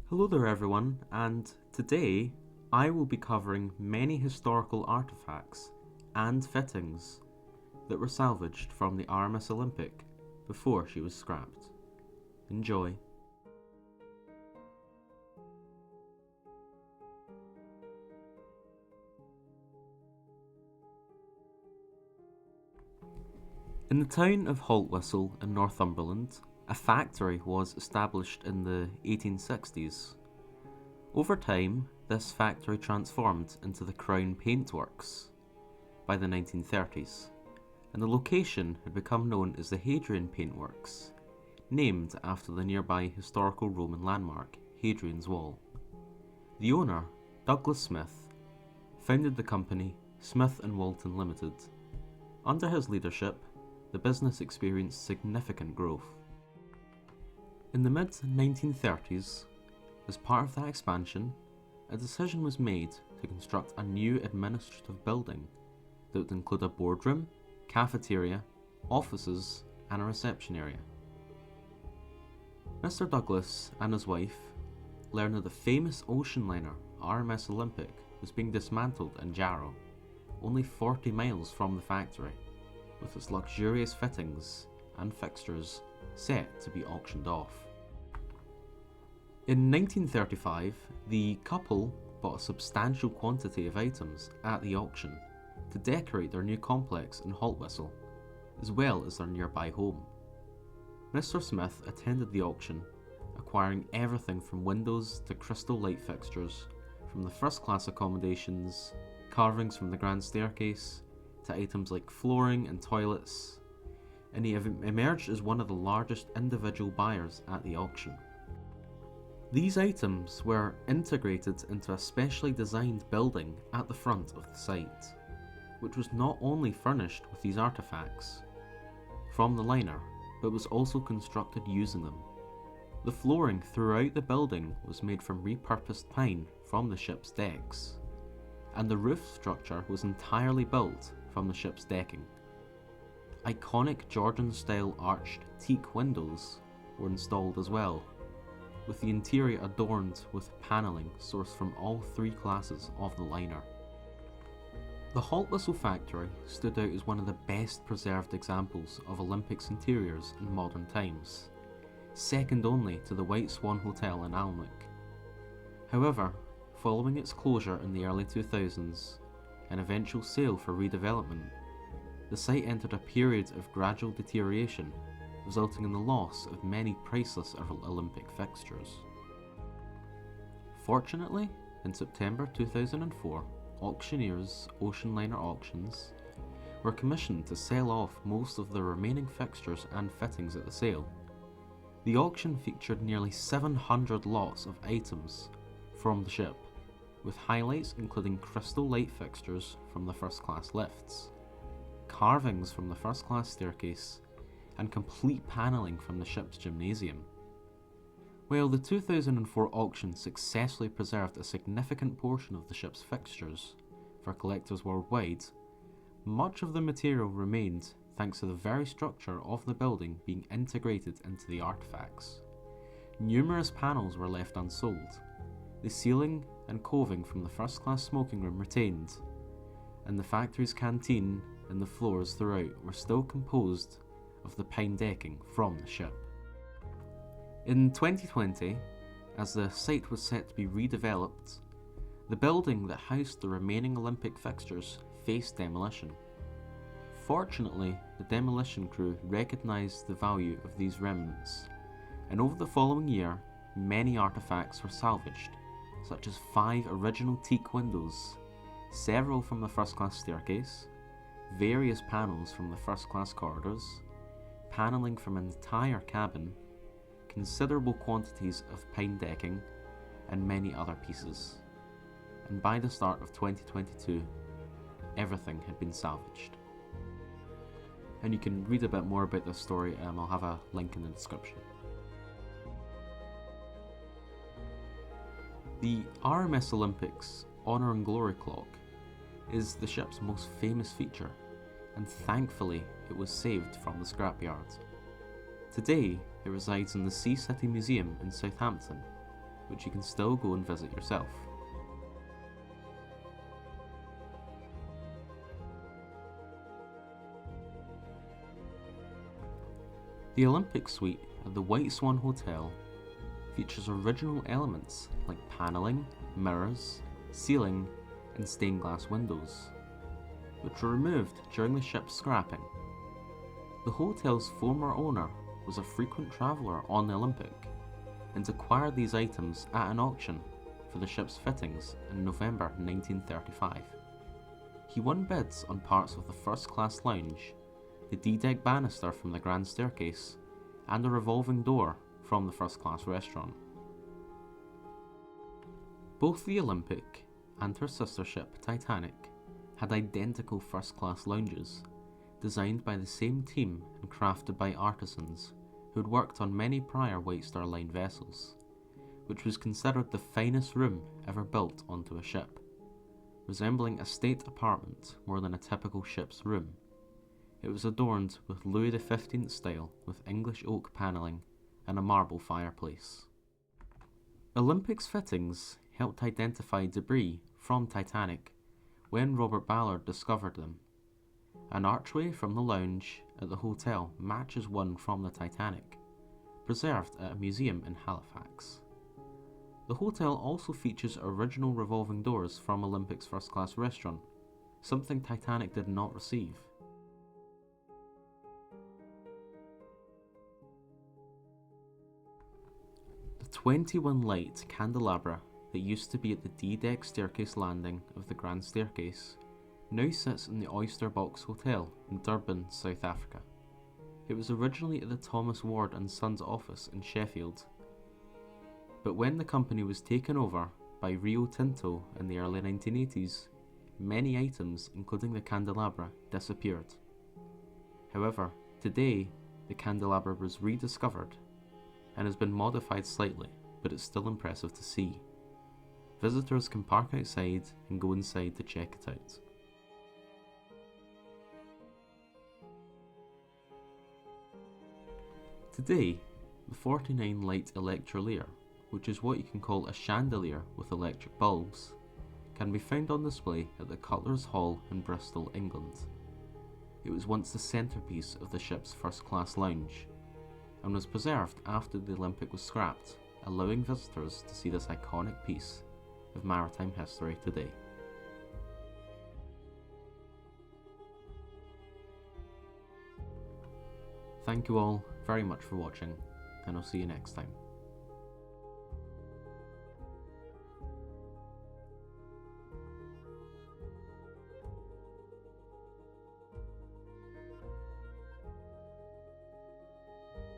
Hello there everyone, and today I will be covering many historical artifacts and fittings that were salvaged from the RMS Olympic before she was scrapped. Enjoy. In the town of Haltwhistle in Northumberland, a factory was established in the 1860s. Over time, this factory transformed into the Crown Paintworks by the 1930s, and the location had become known as the Hadrian Paintworks, named after the nearby historical Roman landmark, Hadrian's Wall. The owner, Douglas Smith, founded the company Smith & Walton Limited. Under his leadership, the business experienced significant growth. In the mid-1930s, as part of that expansion, a decision was made to construct a new administrative building that would include a boardroom, cafeteria, offices, and a reception area. Mr. Douglas and his wife learned that the famous ocean liner RMS Olympic was being dismantled in Jarrow, only 40 miles from the factory, with its luxurious fittings and fixtures set to be auctioned off. In 1935, the couple bought a substantial quantity of items at the auction to decorate their new complex in Haltwhistle, as well as their nearby home. Mr. Smith attended the auction, acquiring everything from windows to crystal light fixtures, from the first-class accommodations, carvings from the grand staircase, to items like flooring and toilets, and he emerged as one of the largest individual buyers at the auction. These items were integrated into a specially designed building at the front of the site, which was not only furnished with these artifacts from the liner, but was also constructed using them. The flooring throughout the building was made from repurposed pine from the ship's decks, and the roof structure was entirely built from the ship's decking. Iconic Georgian-style arched teak windows were installed as well, with the interior adorned with panelling sourced from all three classes of the liner. The Haltwhistle factory stood out as one of the best preserved examples of Olympics interiors in modern times, second only to the White Swan Hotel in Alnwick. However, following its closure in the early 2000s and eventual sale for redevelopment, the site entered a period of gradual deterioration, resulting in the loss of many priceless Olympic fixtures. Fortunately, in September 2004, auctioneers Ocean Liner Auctions were commissioned to sell off most of the remaining fixtures and fittings at the sale. The auction featured nearly 700 lots of items from the ship, with highlights including crystal light fixtures from the first-class lifts, carvings from the first-class staircase, and complete panelling from the ship's gymnasium. While the 2004 auction successfully preserved a significant portion of the ship's fixtures for collectors worldwide, much of the material remained thanks to the very structure of the building being integrated into the artifacts. Numerous panels were left unsold, the ceiling and coving from the first-class smoking room retained, and the factory's canteen and the floors throughout were still composed of the pine decking from the ship. In 2020, as the site was set to be redeveloped, the building that housed the remaining Olympic fixtures faced demolition. Fortunately, the demolition crew recognised the value of these remnants, and over the following year, many artefacts were salvaged, such as 5 original teak windows, several from the first-class staircase, various panels from the first-class corridors, panelling from an entire cabin, considerable quantities of pine decking, and many other pieces. And by the start of 2022, everything had been salvaged. And you can read a bit more about this story, I'll have a link in the description. The RMS Olympic's Honour and Glory clock is the ship's most famous feature, and thankfully it was saved from the scrapyard. Today it resides in the Sea City Museum in Southampton, which you can still go and visit yourself. The Olympic Suite at the White Swan Hotel features original elements like panelling, mirrors, ceiling, and stained glass windows, which were removed during the ship's scrapping. The hotel's former owner was a frequent traveller on the Olympic and acquired these items at an auction for the ship's fittings in November 1935. He won bids on parts of the first-class lounge, the D-deck banister from the grand staircase, and a revolving door from the first-class restaurant. Both the Olympic and her sister ship Titanic had identical first-class lounges, designed by the same team and crafted by artisans who had worked on many prior White Star Line vessels, which was considered the finest room ever built onto a ship, resembling a state apartment more than a typical ship's room. It was adorned with Louis XV style with English oak panelling and a marble fireplace. Olympic's fittings helped identify debris from Titanic when Robert Ballard discovered them. An archway from the lounge at the hotel matches one from the Titanic, preserved at a museum in Halifax. The hotel also features original revolving doors from Olympic's first-class restaurant, something Titanic did not receive. The 21-light candelabra that used to be at the D-deck staircase landing of the grand staircase now sits in the Oyster Box Hotel in Durban, South Africa. It was originally at the Thomas Ward and Sons office in Sheffield, but when the company was taken over by Rio Tinto in the early 1980s, many items, including the candelabra, disappeared. However, today the candelabra was rediscovered and has been modified slightly, but it's still impressive to see. Visitors can park outside and go inside to check it out. Today, the 49-light electrolier, which is what you can call a chandelier with electric bulbs, can be found on display at the Cutler's Hall in Bristol, England. It was once the centrepiece of the ship's first-class lounge, and was preserved after the Olympic was scrapped, allowing visitors to see this iconic piece of maritime history today. Thank you all very much for watching, and I'll see you next time.